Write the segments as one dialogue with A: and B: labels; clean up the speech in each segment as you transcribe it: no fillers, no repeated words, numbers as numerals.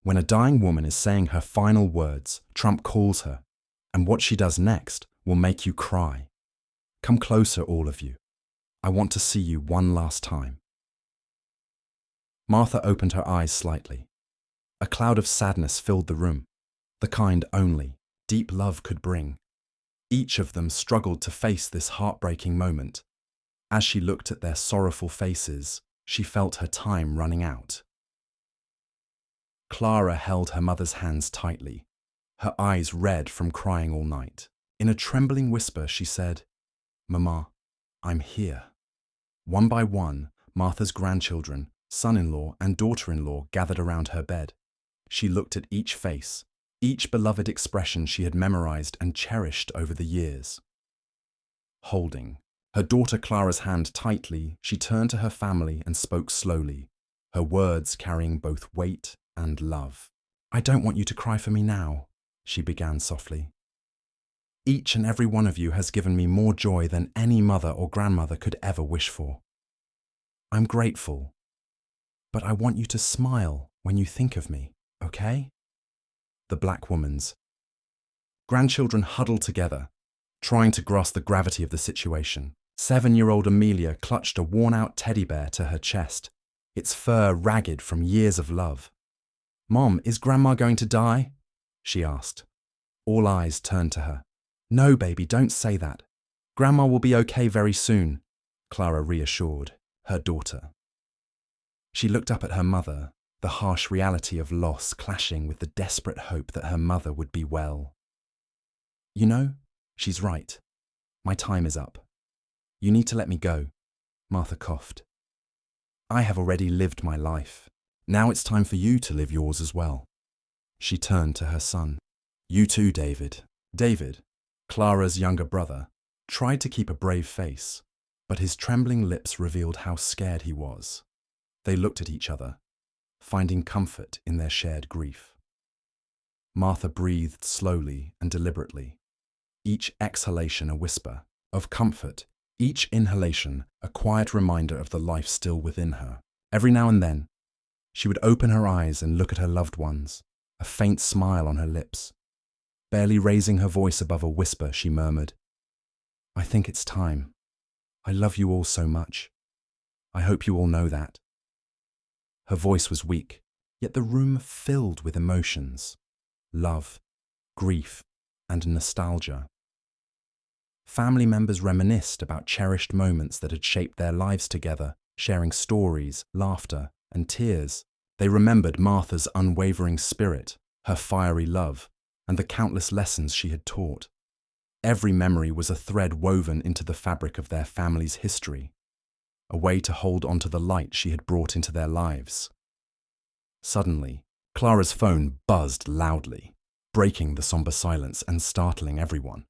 A: When a dying woman is saying her final words, Trump calls her, and what she does next will make you cry. Come closer, all of you. I want to see you one last time. Martha opened her eyes slightly. A cloud of sadness filled the room, the kind only deep love could bring. Each of them struggled to face this heartbreaking moment. As she looked at their sorrowful faces, she felt her time running out. Clara held her mother's hands tightly, her eyes red from crying all night. In a trembling whisper, she said, "Mama, I'm here." One by one, Martha's grandchildren, son-in-law and daughter-in-law gathered around her bed. She looked at each face, each beloved expression she had memorized and cherished over the years. Holding her daughter Clara's hand tightly, she turned to her family and spoke slowly, her words carrying both weight and love. "I don't want you to cry for me now," she began softly. "Each and every one of you has given me more joy than any mother or grandmother could ever wish for. I'm grateful, but I want you to smile when you think of me, okay?" The black woman's grandchildren huddled together, trying to grasp the gravity of the situation. 7-year-old Amelia clutched a worn-out teddy bear to her chest, its fur ragged from years of love. "Mom, is Grandma going to die?" she asked. All eyes turned to her. "No, baby, don't say that. Grandma will be okay very soon," Clara reassured her daughter. She looked up at her mother, the harsh reality of loss clashing with the desperate hope that her mother would be well. "You know, she's right. My time is up. You need to let me go," Martha coughed. "I have already lived my life. Now it's time for you to live yours as well." She turned to her son. "You too, David." David, Clara's younger brother, tried to keep a brave face, but his trembling lips revealed how scared he was. They looked at each other, finding comfort in their shared grief. Martha breathed slowly and deliberately, each exhalation a whisper of comfort, each inhalation a quiet reminder of the life still within her. Every now and then, she would open her eyes and look at her loved ones, a faint smile on her lips. Barely raising her voice above a whisper, she murmured, "I think it's time. I love you all so much. I hope you all know that." Her voice was weak, yet the room filled with emotions, love, grief, and nostalgia. Family members reminisced about cherished moments that had shaped their lives together, sharing stories, laughter, and tears. They remembered Martha's unwavering spirit, her fiery love, and the countless lessons she had taught. Every memory was a thread woven into the fabric of their family's history, a way to hold onto the light she had brought into their lives. Suddenly, Clara's phone buzzed loudly, breaking the somber silence and startling everyone.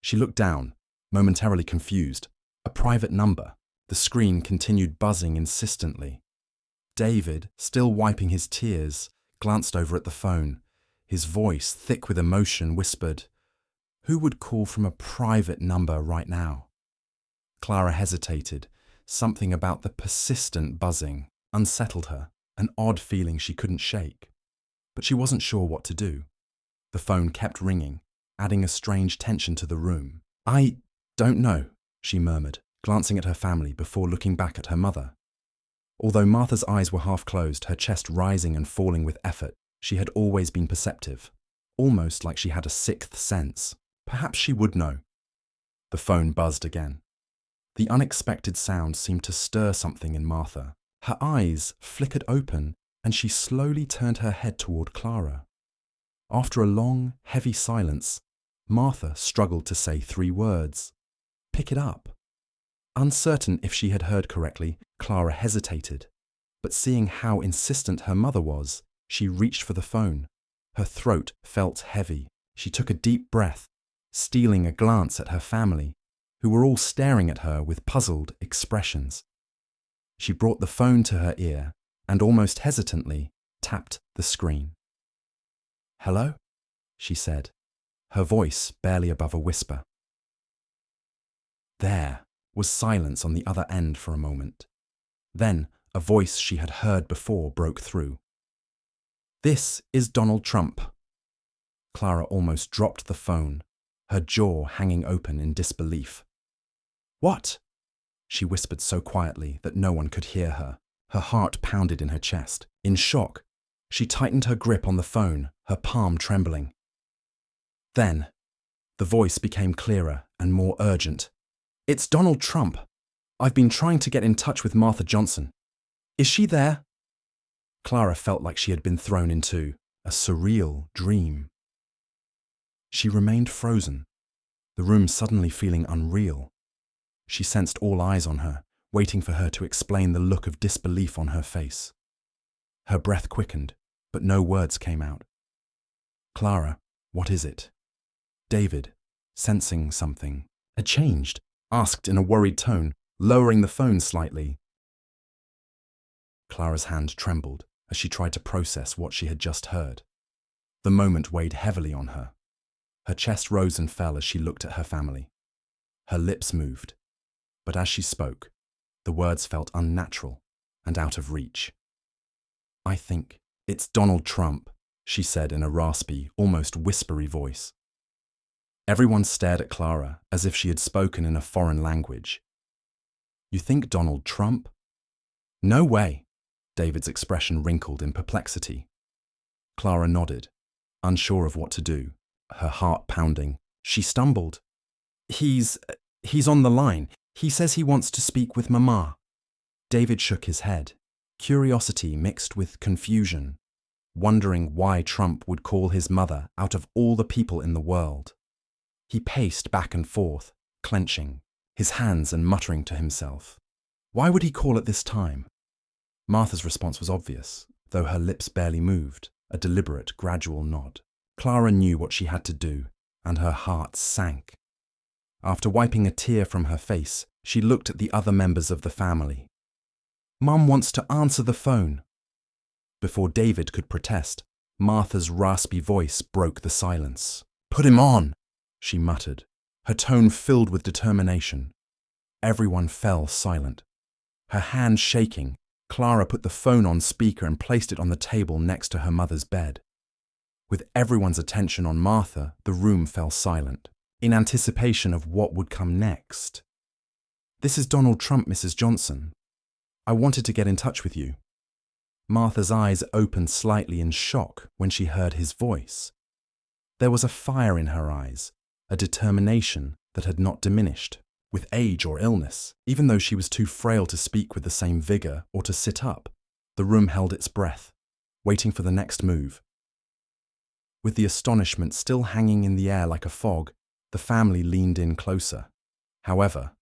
A: She looked down, momentarily confused. A private number. The screen continued buzzing insistently. David, still wiping his tears, glanced over at the phone. His voice, thick with emotion, whispered, "Who would call from a private number right now?" Clara hesitated. Something about the persistent buzzing unsettled her, an odd feeling she couldn't shake. But she wasn't sure what to do. The phone kept ringing, adding a strange tension to the room. "I don't know," she murmured, glancing at her family before looking back at her mother. Although Martha's eyes were half closed, her chest rising and falling with effort, she had always been perceptive, almost like she had a sixth sense. Perhaps she would know. The phone buzzed again. The unexpected sound seemed to stir something in Martha. Her eyes flickered open, and she slowly turned her head toward Clara. After a long, heavy silence, Martha struggled to say 3 words. "Pick it up." Uncertain if she had heard correctly, Clara hesitated, but seeing how insistent her mother was, she reached for the phone. Her throat felt heavy. She took a deep breath, stealing a glance at her family, who were all staring at her with puzzled expressions. She brought the phone to her ear and almost hesitantly tapped the screen. "Hello?" she said, her voice barely above a whisper. There was silence on the other end for a moment. Then a voice she had heard before broke through. This is Donald Trump. Clara almost dropped the phone, her jaw hanging open in disbelief. What? She whispered so quietly that no one could hear her. Her heart pounded in her chest. In shock, she tightened her grip on the phone, her palm trembling. Then, the voice became clearer and more urgent. It's Donald Trump. I've been trying to get in touch with Martha Johnson. Is she there? Clara felt like she had been thrown into a surreal dream. She remained frozen, the room suddenly feeling unreal. She sensed all eyes on her, waiting for her to explain the look of disbelief on her face. Her breath quickened, but no words came out. Clara, what is it? David, sensing something, had changed, asked in a worried tone, lowering the phone slightly. Clara's hand trembled as she tried to process what she had just heard. The moment weighed heavily on her. Her chest rose and fell as she looked at her family. Her lips moved, but as she spoke, the words felt unnatural and out of reach. I think it's Donald Trump, she said in a raspy, almost whispery voice. Everyone stared at Clara as if she had spoken in a foreign language. You think Donald Trump? No way. David's expression wrinkled in perplexity. Clara nodded, unsure of what to do, her heart pounding. She stumbled. He's on the line. He says he wants to speak with Mama. David shook his head, curiosity mixed with confusion, wondering why Trump would call his mother out of all the people in the world. He paced back and forth, clenching his hands and muttering to himself. Why would he call at this time? Martha's response was obvious, though her lips barely moved, a deliberate, gradual nod. Clara knew what she had to do, and her heart sank. After wiping a tear from her face, she looked at the other members of the family. Mum wants to answer the phone. Before David could protest, Martha's raspy voice broke the silence. Put him on, she muttered, her tone filled with determination. Everyone fell silent. Her hand shaking, Clara put the phone on speaker and placed it on the table next to her mother's bed. With everyone's attention on Martha, the room fell silent, in anticipation of what would come next. This is Donald Trump, Mrs. Johnson. I wanted to get in touch with you. Martha's eyes opened slightly in shock when she heard his voice. There was a fire in her eyes, a determination that had not diminished with age or illness. Even though she was too frail to speak with the same vigor or to sit up, the room held its breath, waiting for the next move. With the astonishment still hanging in the air like a fog, the family leaned in closer. However,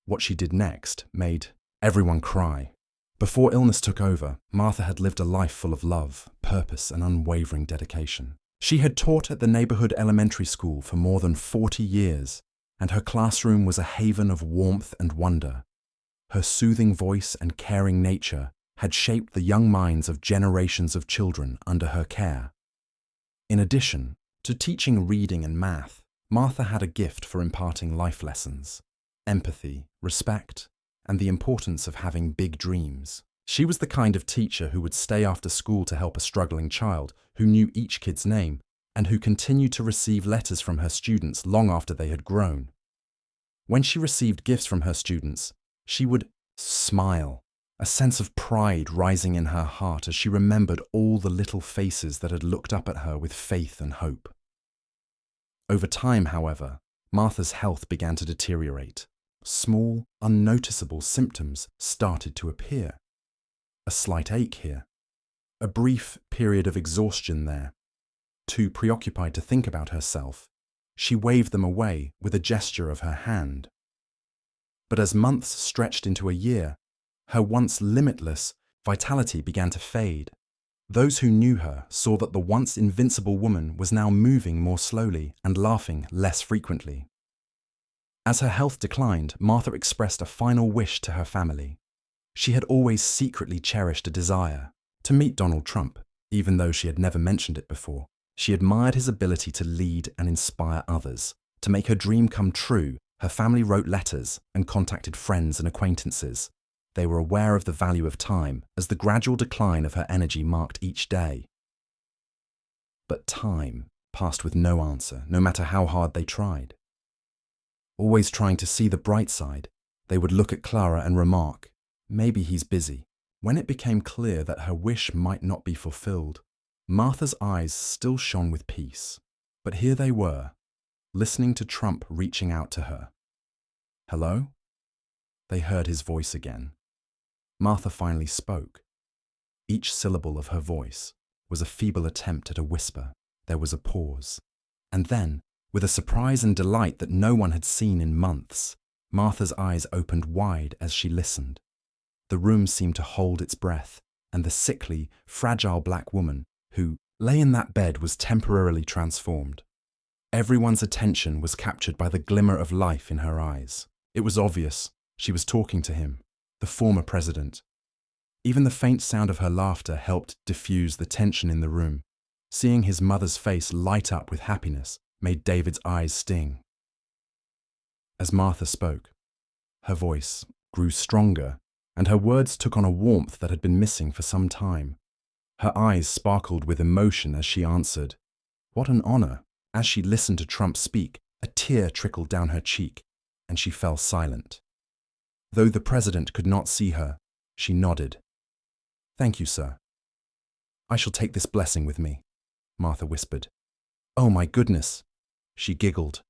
A: what she did next made everyone cry. Before illness took over, Martha had lived a life full of love, purpose, and unwavering dedication. She had taught at the neighborhood elementary school for more than 40 years, and her classroom was a haven of warmth and wonder. Her soothing voice and caring nature had shaped the young minds of generations of children under her care. In addition to teaching reading and math, Martha had a gift for imparting life lessons, empathy, respect, and the importance of having big dreams. She was the kind of teacher who would stay after school to help a struggling child, who knew each kid's name, and who continued to receive letters from her students long after they had grown. When she received gifts from her students, she would smile, a sense of pride rising in her heart as she remembered all the little faces that had looked up at her with faith and hope. Over time, however, Martha's health began to deteriorate. Small, unnoticeable symptoms started to appear. A slight ache here, a brief period of exhaustion there. Too preoccupied to think about herself, she waved them away with a gesture of her hand. But as months stretched into a year, her once limitless vitality began to fade. Those who knew her saw that the once invincible woman was now moving more slowly and laughing less frequently. As her health declined, Martha expressed a final wish to her family. She had always secretly cherished a desire to meet Donald Trump, even though she had never mentioned it before. She admired his ability to lead and inspire others. To make her dream come true, her family wrote letters and contacted friends and acquaintances. They were aware of the value of time, as the gradual decline of her energy marked each day. But time passed with no answer, no matter how hard they tried. Always trying to see the bright side, they would look at Clara and remark, "Maybe he's busy." When it became clear that her wish might not be fulfilled, Martha's eyes still shone with peace. But here they were, listening to Trump reaching out to her. "Hello?" They heard his voice again. Martha finally spoke. Each syllable of her voice was a feeble attempt at a whisper. There was a pause. And then, with a surprise and delight that no one had seen in months, Martha's eyes opened wide as she listened. The room seemed to hold its breath, and the sickly, fragile black woman who lay in that bed was temporarily transformed. Everyone's attention was captured by the glimmer of life in her eyes. It was obvious she was talking to him, the former president. Even the faint sound of her laughter helped diffuse the tension in the room. Seeing his mother's face light up with happiness made David's eyes sting. As Martha spoke, her voice grew stronger, and her words took on a warmth that had been missing for some time. Her eyes sparkled with emotion as she answered. What an honor! As she listened to Trump speak, a tear trickled down her cheek, and she fell silent. Though the president could not see her, she nodded. "Thank you, sir." "I shall take this blessing with me," Martha whispered. "Oh my goodness!" She giggled,